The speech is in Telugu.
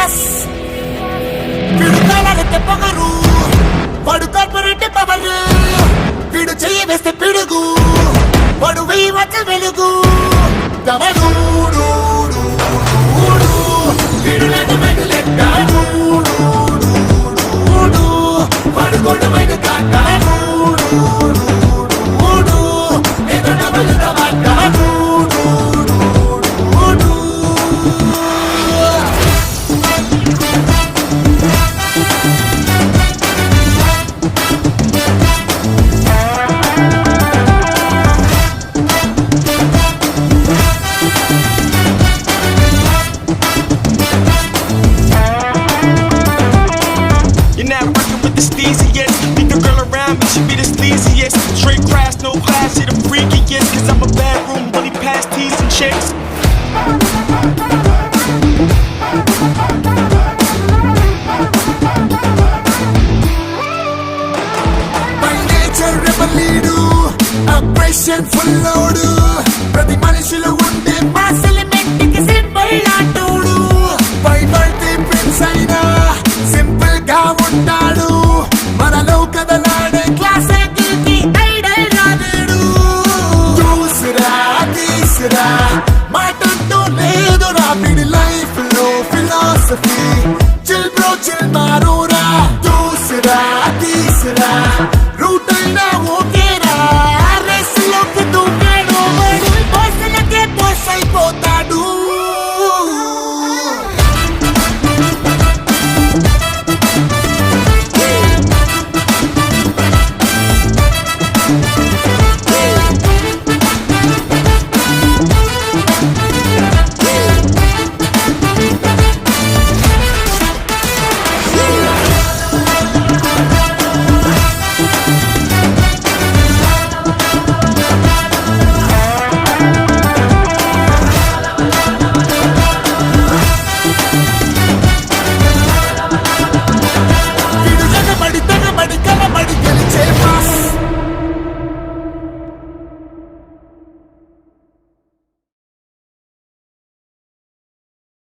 సీరియస్ వీడు కాలాలెత్తే పొగరు వాడు కార్పొరేట్ పవర్ వీడు చెయ్యి వేస్తే పిడుగు వాడు వెయ్యి వచ్చ వెలుగు దమడూడు వీడు లేదు మైకు లెక్క వాడు గొడ్డు మైకు కాక ఏదో double Dhamaka She be the sleaziest, straight crash, no class, she the freakiest. Cause I'm a bad room, bully past tees and chicks. By nature rebel leader, aggression full load. ప్రతి మనిషిలో ఉండే మాస్ ఎలిమెంట్ కి సింబల్ లాంటోడు పై పడితే ప్రిన్స్ అయినా సింపుల్ గా ఉంటాడు మనలో కదలాడే క్లాస్ కి ఐడల్ రాడు చూసురా తీసురా మాటంటూ లేదు రాపిడి లైఫ్ లో ఫిలాసఫీ చిల్ బ్రో చిల్ మారోరా చూసురా తీసురా